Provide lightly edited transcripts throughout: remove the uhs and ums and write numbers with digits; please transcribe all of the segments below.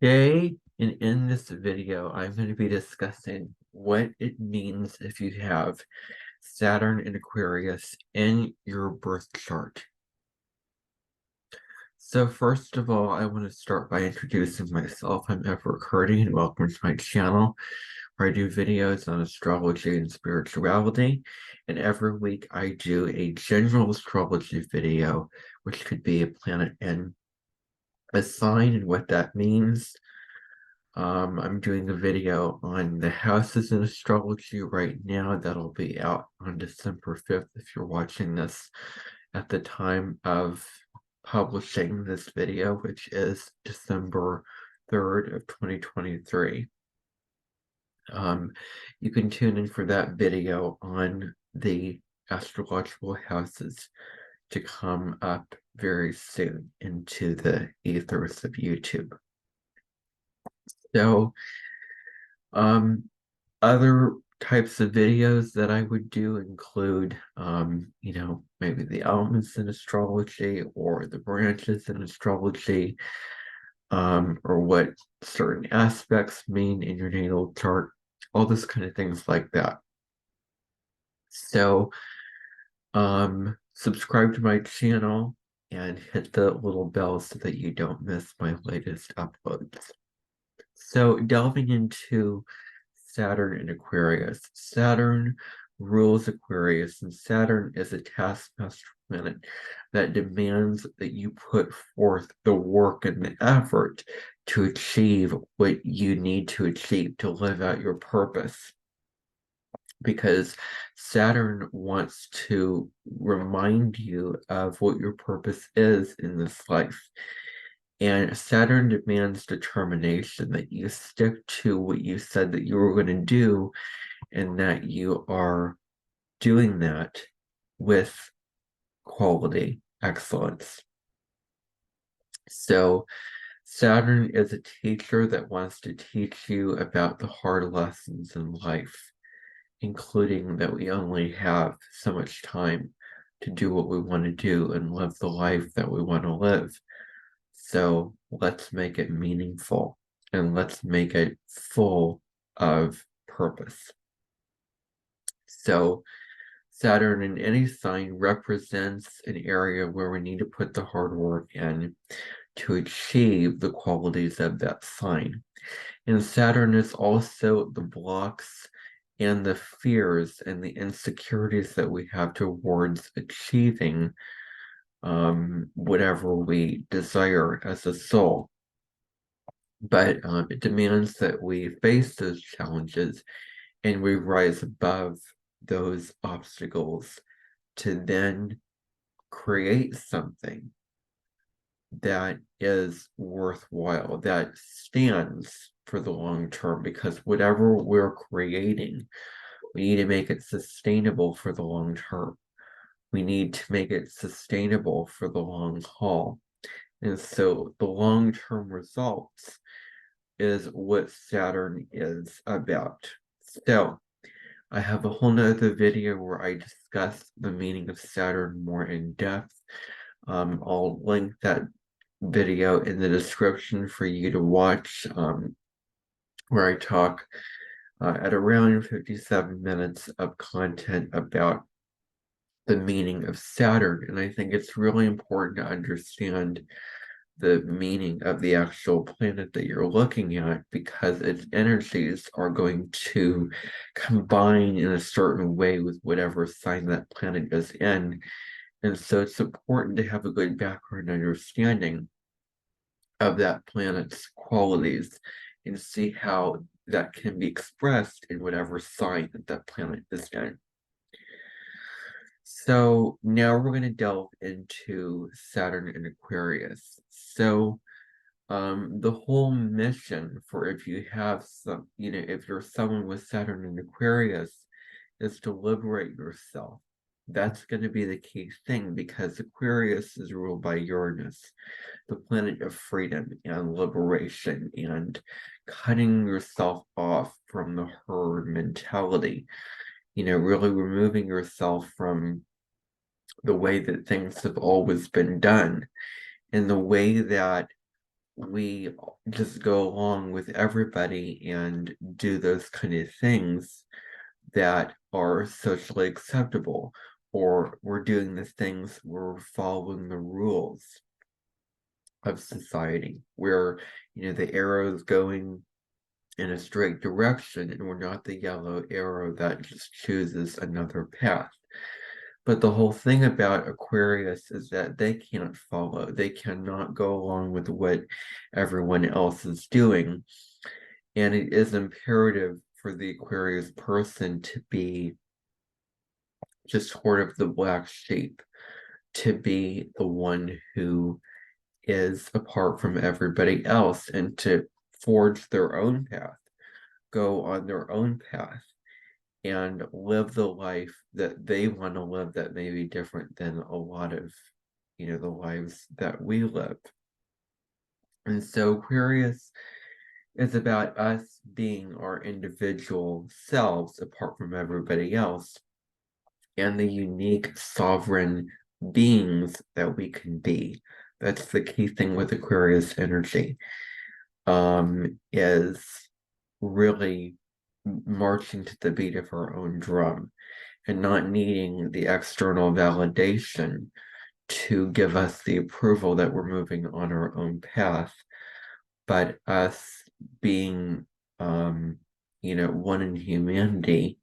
Today, and in this video, I'm going to be discussing what it means if you have Saturn in Aquarius in your birth chart. So first of all, I want to start by introducing myself. I'm Everett Curdy, and welcome to my channel, where I do videos on astrology and spirituality. And every week I do a general astrology video, which could be a planet in a sign and what that means. I'm doing a video on the houses in astrology right now that'll be out on December 5th if you're watching this at the time of publishing this video, which is December 3rd of 2023. You can tune in for that video on the astrological houses to come up very soon into the ethers of YouTube. So, other types of videos that I would do include, maybe the elements in astrology or the branches in astrology, or what certain aspects mean in your natal chart, all this kind of things like that. So, subscribe to my channel and hit the little bell so that you don't miss my latest uploads. So delving into Saturn and Aquarius. Saturn rules Aquarius, and Saturn is a taskmaster planet that demands that you put forth the work and the effort to achieve what you need to achieve to live out your purpose. Because Saturn wants to remind you of what your purpose is in this life. And Saturn demands determination, that you stick to what you said that you were going to do, and that you are doing that with quality, excellence. So Saturn is a teacher that wants to teach you about the hard lessons in life, including that we only have so much time to do what we want to do and live the life that we want to live. So let's make it meaningful, and let's make it full of purpose. So Saturn in any sign represents an area where we need to put the hard work in to achieve the qualities of that sign. And Saturn is also the blocks and the fears and the insecurities that we have towards achieving whatever we desire as a soul. But it demands that we face those challenges and we rise above those obstacles to then create something that is worthwhile, that stands for the long term, because whatever we're creating, we need to make it sustainable for the long term. We need to make it sustainable for the long haul. And so the long-term results is what Saturn is about. So I have a whole nother video where I discuss the meaning of Saturn more in depth. I'll link that video in the description for you to watch, where I talk at around 57 minutes of content about the meaning of Saturn. And I think it's really important to understand the meaning of the actual planet that you're looking at, because its energies are going to combine in a certain way with whatever sign that planet is in. And so it's important to have a good background understanding of that planet's qualities and see how that can be expressed in whatever sign that that planet is in. So now we're going to delve into Saturn and Aquarius. So the whole mission for, if you have some, if you're someone with Saturn and Aquarius, is to liberate yourself. That's going to be the key thing, because Aquarius is ruled by Uranus, the planet of freedom and liberation and cutting yourself off from the herd mentality, really removing yourself from the way that things have always been done, and the way that we just go along with everybody and do those kind of things that are socially acceptable, or we're doing the things, we're following the rules of society, where the arrow is going in a straight direction, and we're not the yellow arrow that just chooses another path. But the whole thing about Aquarius is that they can't follow, they cannot go along with what everyone else is doing. And it is imperative for the Aquarius person to be just sort of the black sheep, to be the one who is apart from everybody else, and to forge their own path, go on their own path, and live the life that they want to live, that may be different than a lot of the lives that we live. And so Aquarius is about us being our individual selves apart from everybody else, and the unique sovereign beings that we can be. That's the key thing with Aquarius energy, is really marching to the beat of our own drum and not needing the external validation to give us the approval that we're moving on our own path, but us being, one in humanity,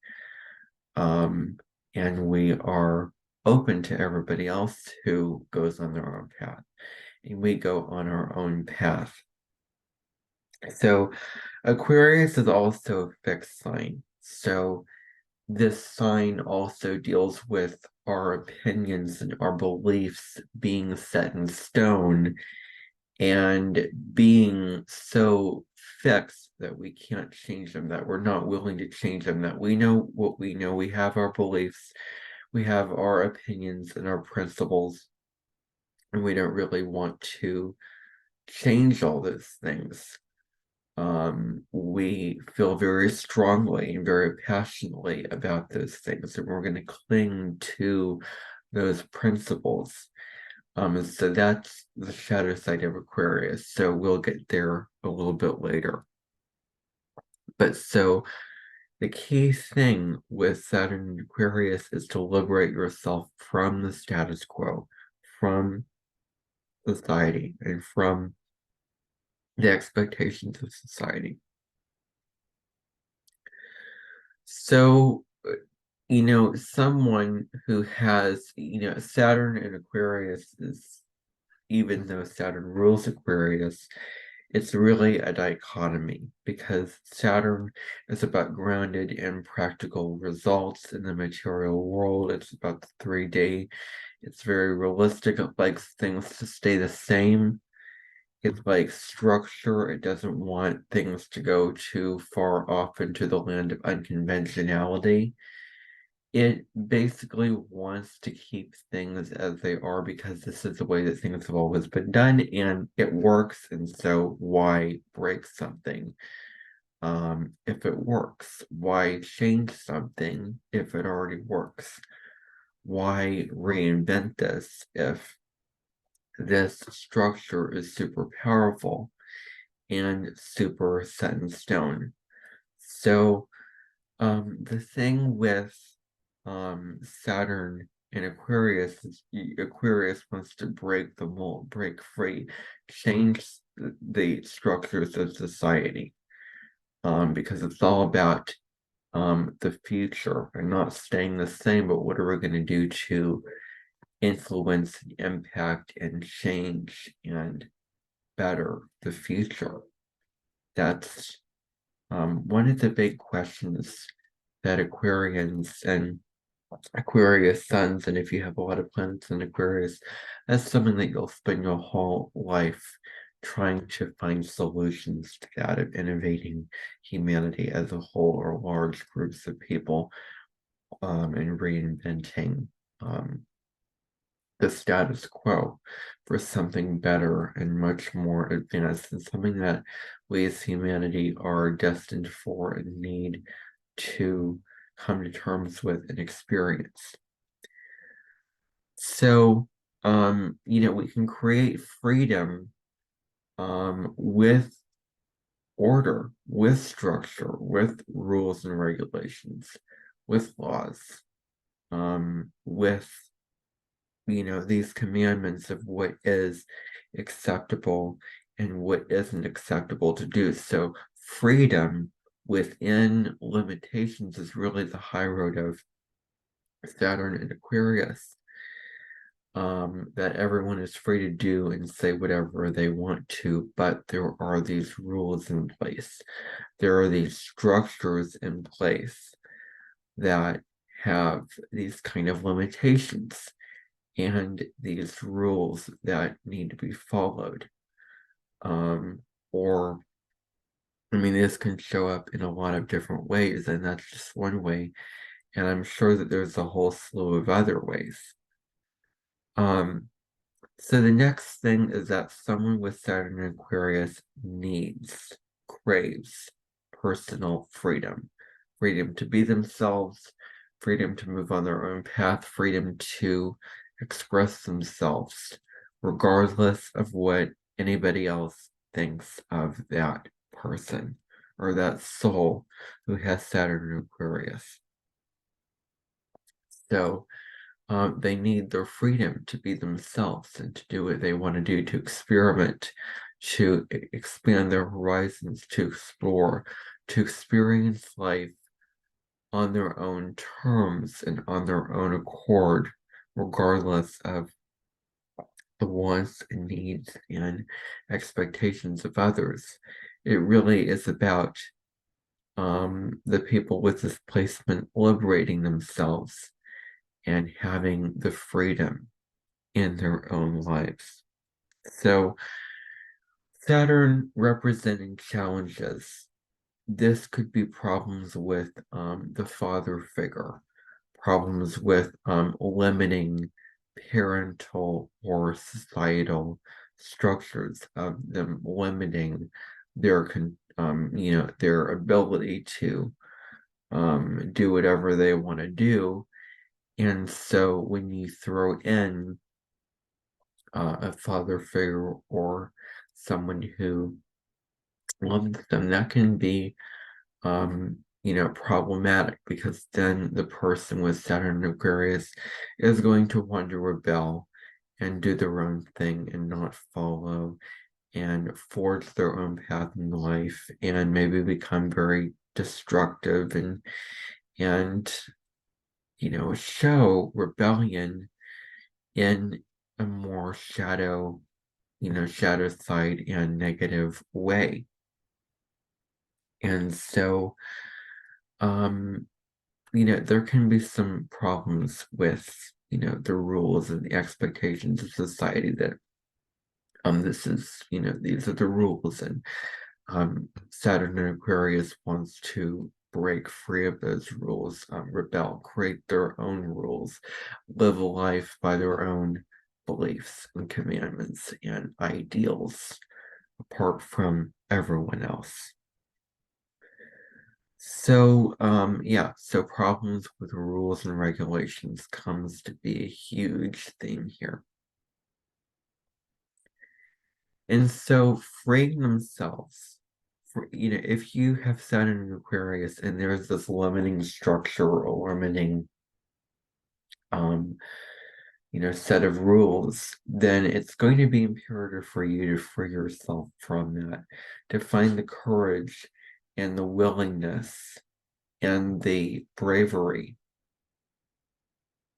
and we are open to everybody else who goes on their own path, and we go on our own path. So Aquarius is also a fixed sign. So this sign also deals with our opinions and our beliefs being set in stone and being so fixed that we can't change them, that we're not willing to change them, that we know what we know. We have our beliefs, we have our opinions and our principles, and we don't really want to change all those things. We feel very strongly and very passionately about those things, and we're going to cling to those principles. So that's the shadow side of Aquarius. So we'll get there a little bit later. But so the key thing with Saturn and Aquarius is to liberate yourself from the status quo, from society, and from the expectations of society. So, someone who has, Saturn and Aquarius is, even though Saturn rules Aquarius, it's really a dichotomy, because Saturn is about grounded and practical results in the material world. It's about the 3D. It's very realistic. It likes things to stay the same. It's like structure. It doesn't want things to go too far off into the land of unconventionality. It basically wants to keep things as they are because this is the way that things have always been done, and it works, and so why break something if it works? Why change something if it already works? Why reinvent this if this structure is super powerful and super set in stone? So the thing with Saturn and Aquarius is Aquarius wants to break the mold, break free, change the structures of society, because it's all about the future and not staying the same, but what are we going to do to influence, impact, and change and better the future? That's one of the big questions that Aquarians and Aquarius suns, and if you have a lot of planets in Aquarius, that's something that you'll spend your whole life trying to find solutions to that, of innovating humanity as a whole, or large groups of people, and reinventing the status quo for something better and much more advanced, and something that we as humanity are destined for and need to come to terms with and experience. So, we can create freedom with order, with structure, with rules and regulations, with laws, with these commandments of what is acceptable and what isn't acceptable to do. So freedom within limitations is really the high road of Saturn and Aquarius. That everyone is free to do and say whatever they want to, but there are these rules in place. There are these structures in place that have these kind of limitations and these rules that need to be followed. Or, I mean, this can show up in a lot of different ways, and that's just one way. And I'm sure that there's a whole slew of other ways. So the next thing is that someone with Saturn and Aquarius craves personal freedom. Freedom to be themselves, freedom to move on their own path, freedom to express themselves, regardless of what anybody else thinks of that person or that soul who has Saturn and Aquarius. So they need their freedom to be themselves and to do what they want to do, to experiment, to expand their horizons, to explore, to experience life on their own terms and on their own accord, regardless of the wants and needs and expectations of others. It really is about the people with this placement liberating themselves and having the freedom in their own lives. So, Saturn representing challenges. This could be problems with the father figure, problems with limiting parental or societal structures of them limiting their their ability to do whatever they want to do. And so when you throw in a father figure or someone who loves them, that can be problematic, because then the person with Saturn and Aquarius is going to want to rebel and do their own thing and not follow and forge their own path in life and maybe become very destructive and show rebellion in a more shadow side and negative way. And so there can be some problems with the rules and the expectations of society that this is these are the rules, and Saturn and Aquarius wants to break free of those rules, rebel, create their own rules, live a life by their own beliefs and commandments and ideals apart from everyone else. So, so problems with rules and regulations comes to be a huge theme here. And so freeing themselves, if you have Saturn in Aquarius and there's this limiting structure or limiting set of rules, then it's going to be imperative for you to free yourself from that, to find the courage and the willingness and the bravery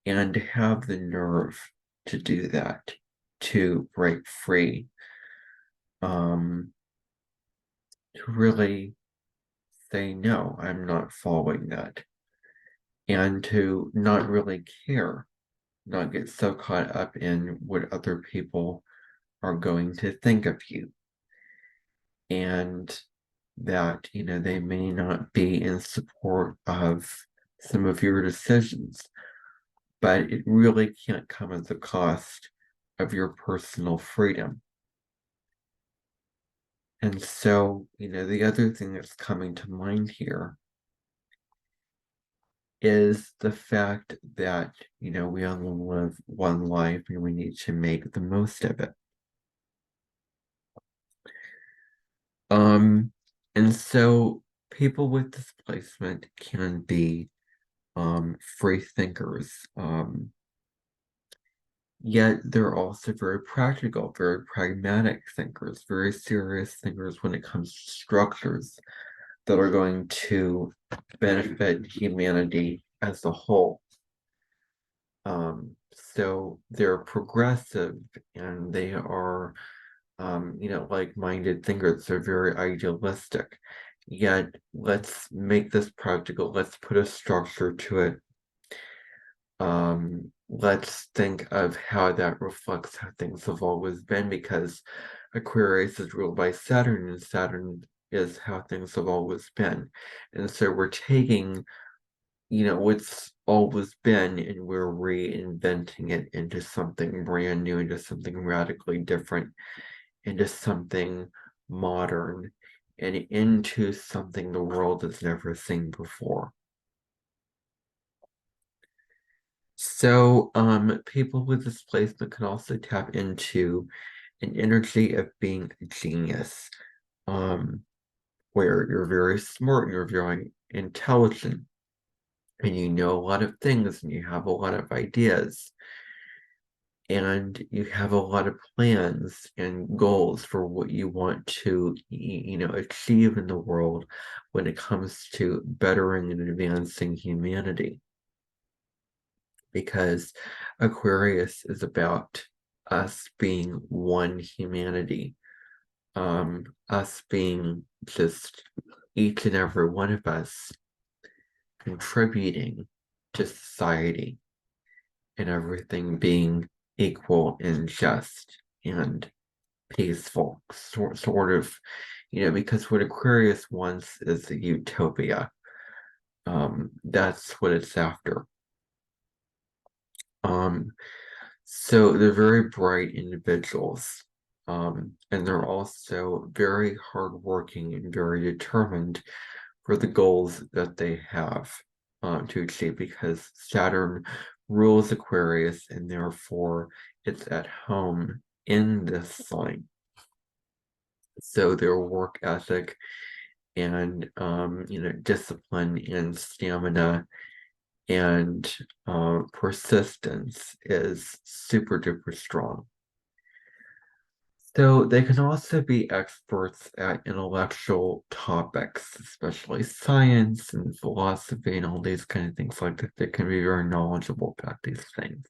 and to have the nerve to do that, to break free, to really say, no, I'm not following that, and to not really care, not get so caught up in what other people are going to think of you, and that, they may not be in support of some of your decisions, but it really can't come at the cost of your personal freedom. And so, the other thing that's coming to mind here is the fact that, we only live one life and we need to make the most of it. And so people with displacement can be free thinkers. Yet they're also very practical, very pragmatic thinkers, very serious thinkers when it comes to structures that are going to benefit humanity as a whole. So they're progressive and they are, like-minded thinkers. They're very idealistic. Yet, let's make this practical. Let's put a structure to it. Let's think of how that reflects how things have always been, because Aquarius is ruled by Saturn, and Saturn is how things have always been. And so we're taking, what's always been, and we're reinventing it into something brand new, into something radically different, into something modern, and into something the world has never seen before. So, people with displacement can also tap into an energy of being a genius, um, where you're very smart and you're very intelligent, and you know a lot of things, and you have a lot of ideas, and you have a lot of plans and goals for what you want to, achieve in the world when it comes to bettering and advancing humanity. Because Aquarius is about us being one humanity, us being just each and every one of us contributing to society, and everything being equal and just and peaceful, sort of, because what Aquarius wants is a utopia. That's what it's after. So they're very bright individuals, and they're also very hardworking and very determined for the goals that they have to achieve, because Saturn rules Aquarius, and therefore it's at home in this sign. So their work ethic and discipline and stamina and persistence is super duper strong. So they can also be experts at intellectual topics, especially science and philosophy and all these kind of things like that. They can be very knowledgeable about these things.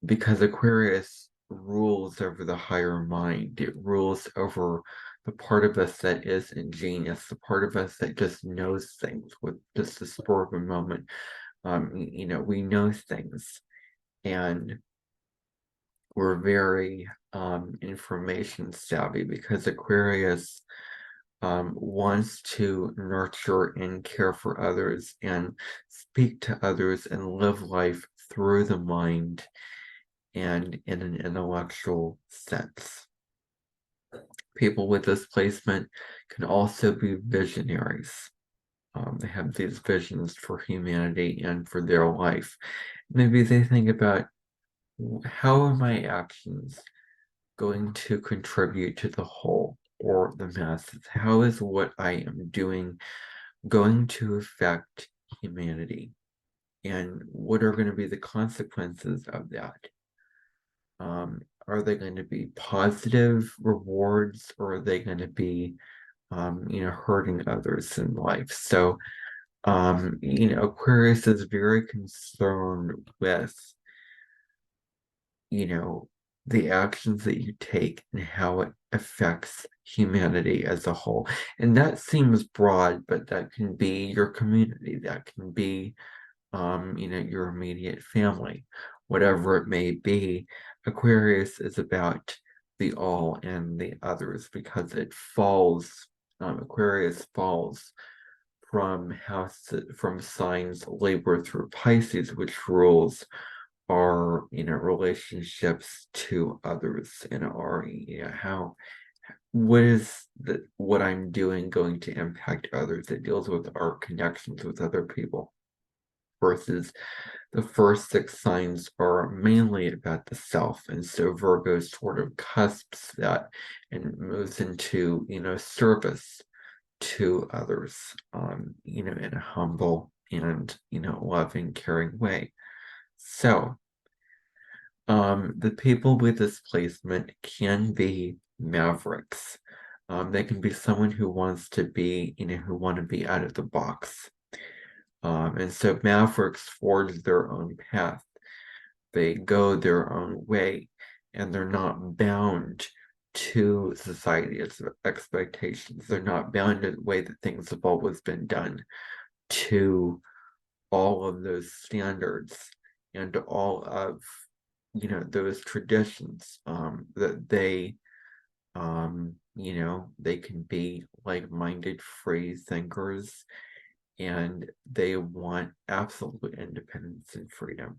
Because Aquarius rules over the higher mind. It rules over the part of us that is ingenious, the part of us that just knows things with just the spur of a moment. We know things, and we're very information savvy, because Aquarius wants to nurture and care for others and speak to others and live life through the mind and in an intellectual sense. People with displacement can also be visionaries. They have these visions for humanity and for their life. Maybe they think about, how are my actions going to contribute to the whole or the masses? How is what I am doing going to affect humanity? And what are going to be the consequences of that? Are they going to be positive rewards, or are they going to be, hurting others in life? So, Aquarius is very concerned with, the actions that you take and how it affects humanity as a whole. And that seems broad, but that can be your community, that can be, your immediate family, whatever it may be. Aquarius is about the all and the others, because it falls, Aquarius falls from signs Libra through Pisces, which rules our relationships to others, and our how what I'm doing going to impact others. It deals with our connections with other people, versus the first 6 signs are mainly about the self. And so Virgo sort of cusps that and moves into, service to others, in a humble and, loving, caring way. So, the people with this placement can be mavericks. They can be someone who wants to be, who want to be out of the box. And so mavericks forge their own path. They go their own way, and they're not bound to society's expectations. They're not bound to the way that things have always been done, to all of those standards and to all of those traditions, that they can be like-minded free thinkers, and they want absolute independence and freedom.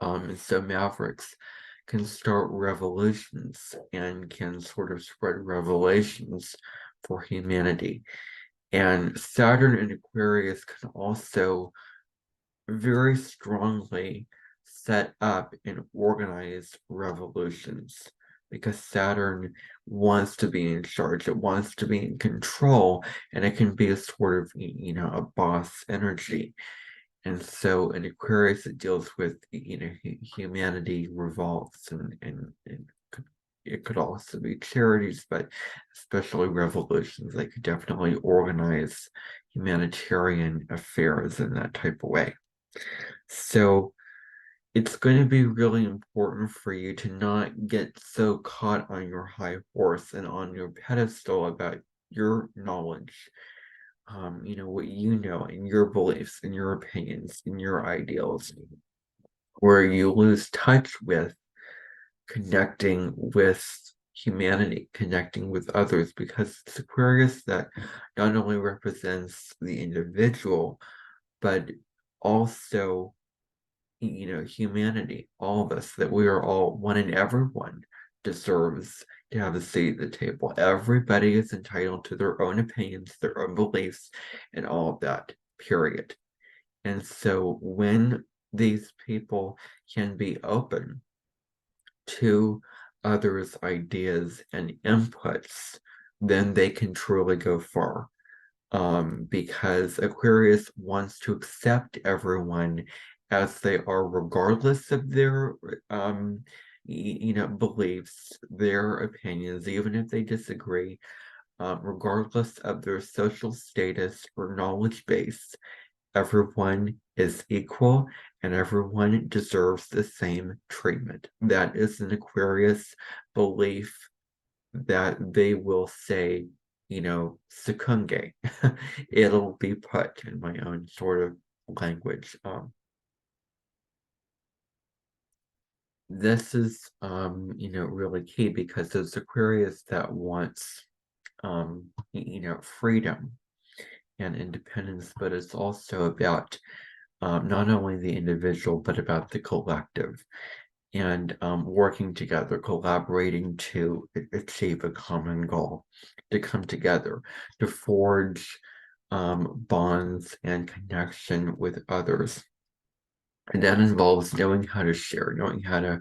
And so mavericks can start revolutions and can sort of spread revelations for humanity. And Saturn and Aquarius can also very strongly set up and organize revolutions, because Saturn wants to be in charge, it wants to be in control, and it can be a sort of, a boss energy. And so in Aquarius, it deals with, humanity revolts, and it could also be charities, but especially revolutions. They could definitely organize humanitarian affairs in that type of way. So it's going to be really important for you to not get so caught on your high horse and on your pedestal about your knowledge, what you know, and your beliefs and your opinions and your ideals, where you lose touch with connecting with humanity, connecting with others, because it's Aquarius that not only represents the individual, but also, humanity, all of us, that we are all one, and everyone deserves to have a seat at the table. Everybody is entitled to their own opinions, their own beliefs, and all of that, period. And so when these people can be open to others' ideas and inputs, then they can truly go far. Because Aquarius wants to accept everyone as they are, regardless of their beliefs, their opinions, even if they disagree, regardless of their social status or knowledge base. Everyone is equal, and everyone deserves the same treatment. That is an Aquarius belief, that they will say, secunge. It'll be put in my own sort of language. This is, really key, because there's Aquarius that wants, freedom and independence, but it's also about not only the individual, but about the collective, and working together, collaborating to achieve a common goal, to come together, to forge bonds and connection with others. And that involves knowing how to share, knowing how to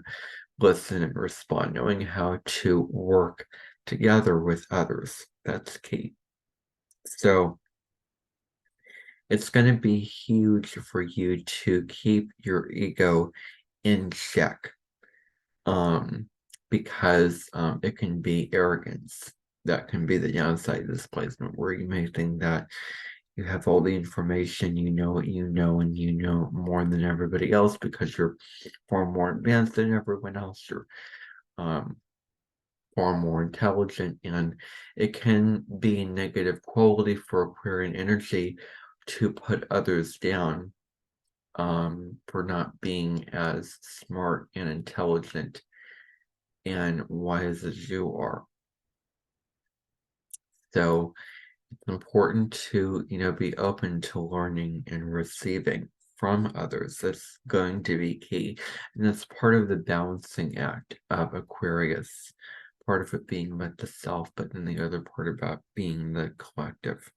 listen and respond, knowing how to work together with others. That's key. So it's going to be huge for you to keep your ego in check, because it can be arrogance. That can be the downside of this placement, where you may think that you have all the information, you know what you know, and you know more than everybody else because you're far more advanced than everyone else. You're far more intelligent, and it can be a negative quality for Aquarian energy to put others down, for not being as smart and intelligent and wise as you are. So it's important to, be open to learning and receiving from others. That's going to be key. And that's part of the balancing act of Aquarius. Part of it being about the self, but then the other part about being the collective.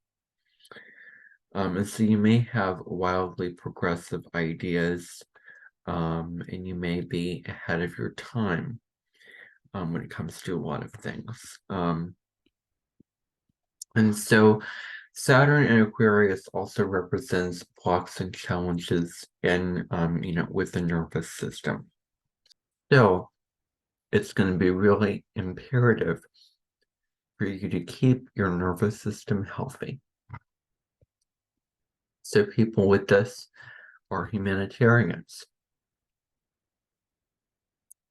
And so you may have wildly progressive ideas, and you may be ahead of your time when it comes to a lot of things. And so Saturn and Aquarius also represents blocks and challenges in, with the nervous system. So it's going to be really imperative for you to keep your nervous system healthy. So people with this are humanitarians.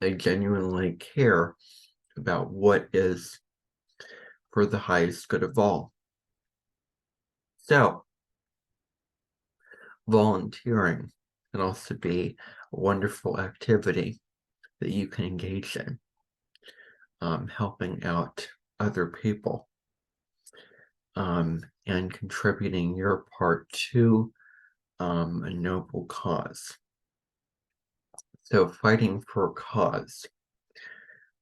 They genuinely care about what is for the highest good of all. So volunteering can also be a wonderful activity that you can engage in, helping out other people, and contributing your part to a noble cause. So fighting for a cause,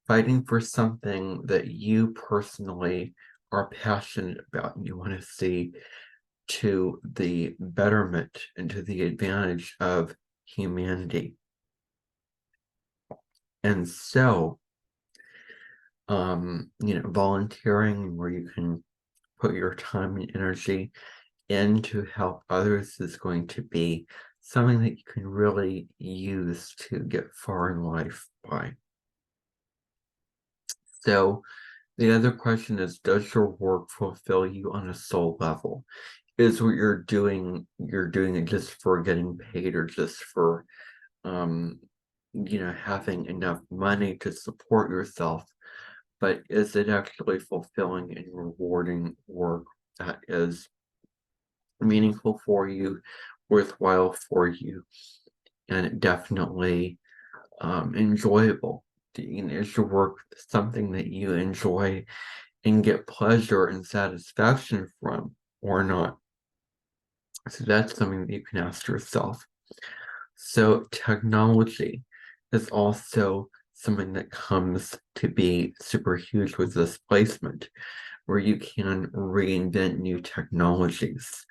fighting for something that you personally are passionate about and you want to see to the betterment and to the advantage of humanity. And so, volunteering where you can put your time and energy in to help others is going to be something that you can really use to get far in life by. So the other question is, does your work fulfill you on a soul level? Is what you're doing it just for getting paid or just for having enough money to support yourself? But is it actually fulfilling and rewarding work that is meaningful for you, worthwhile for you, and definitely enjoyable? Is your work something that you enjoy and get pleasure and satisfaction from, or not? So that's something that you can ask yourself. So technology is also something that comes to be super huge with this placement, where you can reinvent new technologies,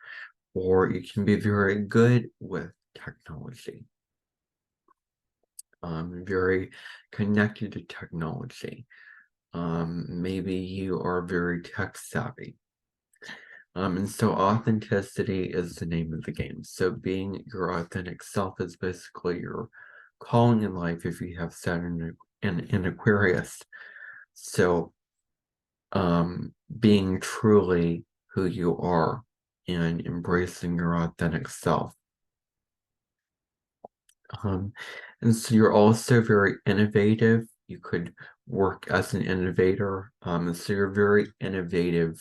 or you can be very good with technology, very connected to technology. Maybe you are very tech savvy. And so authenticity is the name of the game. So being your authentic self is basically your calling in life if you have Saturn in Aquarius. So being truly who you are and embracing your authentic self. And so you're also very innovative. You could work as an innovator. So you're very innovative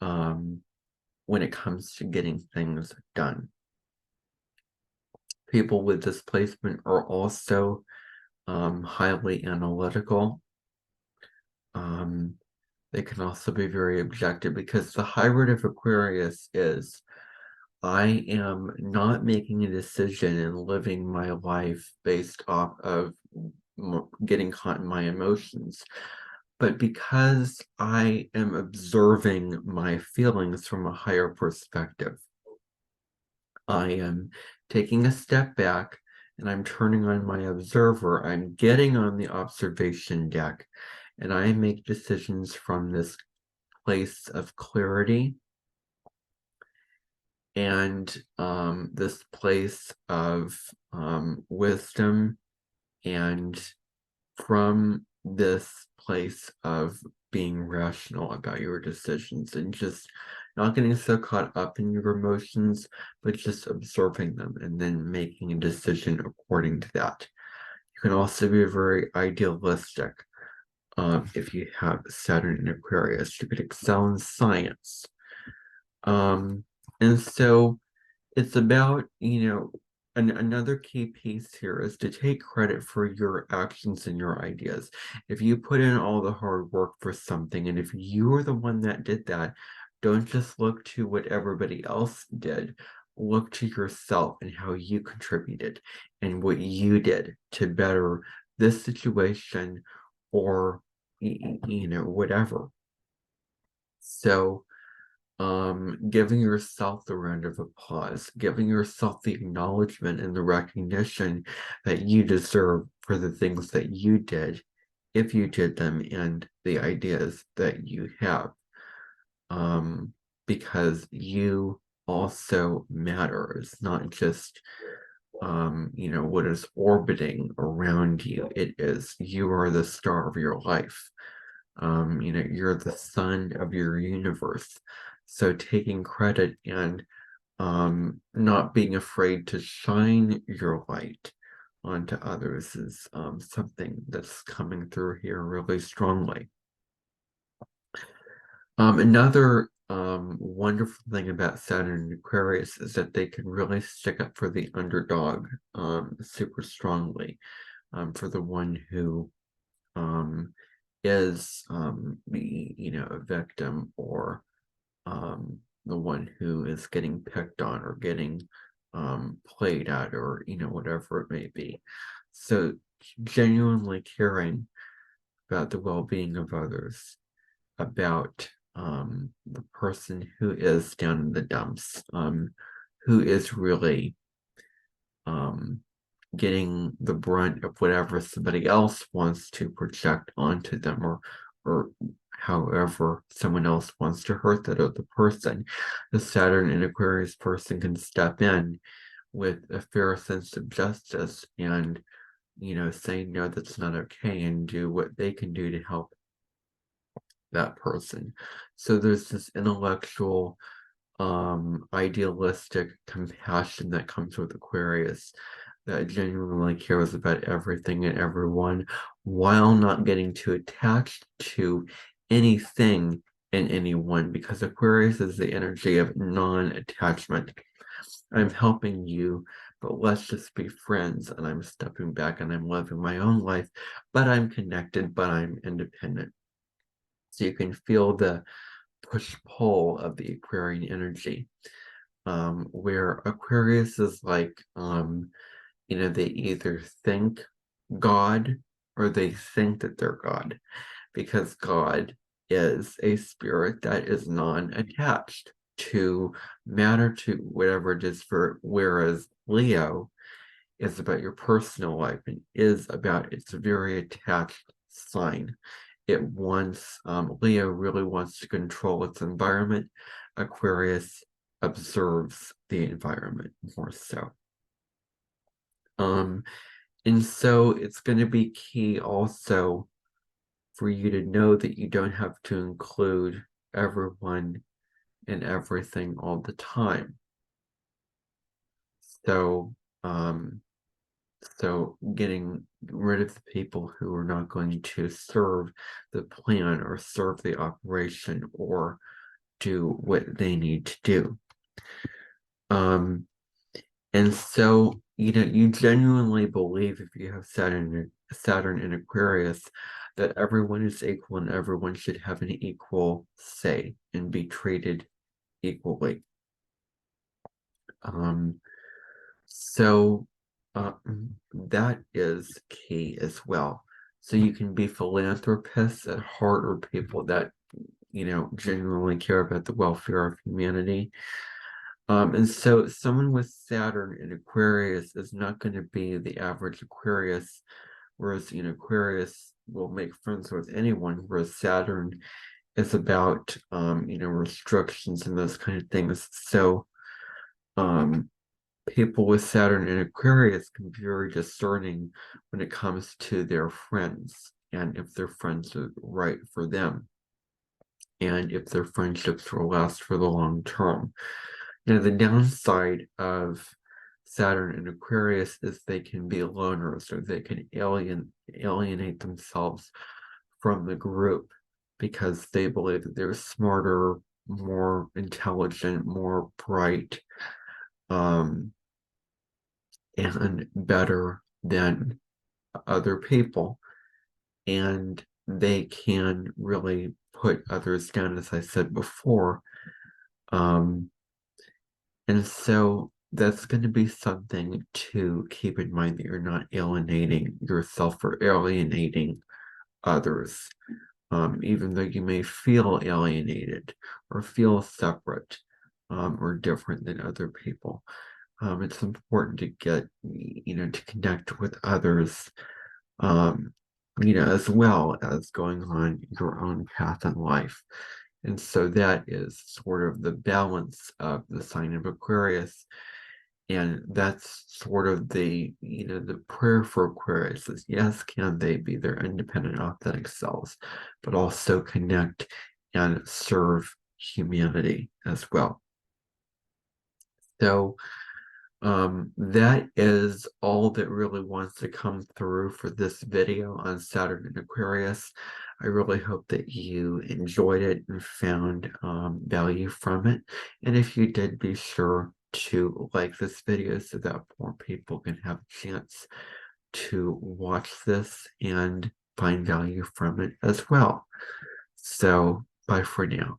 when it comes to getting things done. People with displacement are also highly analytical. They can also be very objective because the hybrid of Aquarius is, I am not making a decision and living my life based off of getting caught in my emotions, but because I am observing my feelings from a higher perspective. I am taking a step back and I'm turning on my observer. I'm getting on the observation deck and I make decisions from this place of clarity and this place of wisdom, and from this place of being rational about your decisions and just not getting so caught up in your emotions, but just observing them and then making a decision according to that. You can also be very idealistic. If you have Saturn in Aquarius, you could excel in science. And so it's about, another key piece here is to take credit for your actions and your ideas. If you put in all the hard work for something, and if you were the one that did that, don't just look to what everybody else did. Look to yourself and how you contributed and what you did to better this situation or, whatever. So, giving yourself the round of applause, giving yourself the acknowledgement and the recognition that you deserve for the things that you did, if you did them, and the ideas that you have. Because you also matter. It's not just what is orbiting around you. It is, you are the star of your life. You're the sun of your universe. So taking credit and not being afraid to shine your light onto others is something that's coming through here really strongly. Another wonderful thing about Saturn and Aquarius is that they can really stick up for the underdog super strongly, for the one who is a victim, or the one who is getting picked on or getting played at, or whatever it may be. So genuinely caring about the well-being of others, about the person who is down in the dumps, who is really getting the brunt of whatever somebody else wants to project onto them, or however someone else wants to hurt that other person. The Saturn and Aquarius person can step in with a fair sense of justice and say, no, that's not okay, and do what they can do to help that person. So there's this intellectual, idealistic compassion that comes with Aquarius, that genuinely cares about everything and everyone, while not getting too attached to anything and anyone, because Aquarius is the energy of non-attachment. I'm helping you, but let's just be friends, and I'm stepping back and I'm living my own life, but I'm connected, but I'm independent. So you can feel the push-pull of the Aquarian energy, where Aquarius is like, they either think God or they think that they're God, because God is a spirit that is non-attached to matter, to whatever it is, whereas Leo is about your personal life and is about, it's a very attached sign. It wants, Leo really wants to control its environment. Aquarius observes the environment more so. And so it's going to be key also for you to know that you don't have to include everyone and everything all the time. So, getting rid of the people who are not going to serve the plan or serve the operation or do what they need to do. And so, you genuinely believe, if you have Saturn in Aquarius, that everyone is equal and everyone should have an equal say and be treated equally. So that is key as well. So you can be philanthropists at heart, or people that, genuinely care about the welfare of humanity. And so someone with Saturn in Aquarius is not going to be the average Aquarius, whereas Aquarius will make friends with anyone, whereas Saturn is about, restrictions and those kind of things. So people with Saturn in Aquarius can be very discerning when it comes to their friends, and if their friends are right for them, and if their friendships will last for the long term. The downside of Saturn in Aquarius is they can be loners, or they can alienate themselves from the group because they believe that they're smarter, more intelligent, more bright, and better than other people. And they can really put others down, as I said before. And so that's going to be something to keep in mind, that you're not alienating yourself or alienating others. even though you may feel alienated or feel separate or different than other people. It's important to get, to connect with others, as well as going on your own path in life. And so that is sort of the balance of the sign of Aquarius. And that's sort of the prayer for Aquarius is, yes, can they be their independent, authentic selves, but also connect and serve humanity as well. So that is all that really wants to come through for this video on Saturn and Aquarius. I really hope that you enjoyed it and found value from it. And if you did, be sure to like this video so that more people can have a chance to watch this and find value from it as well. So bye for now.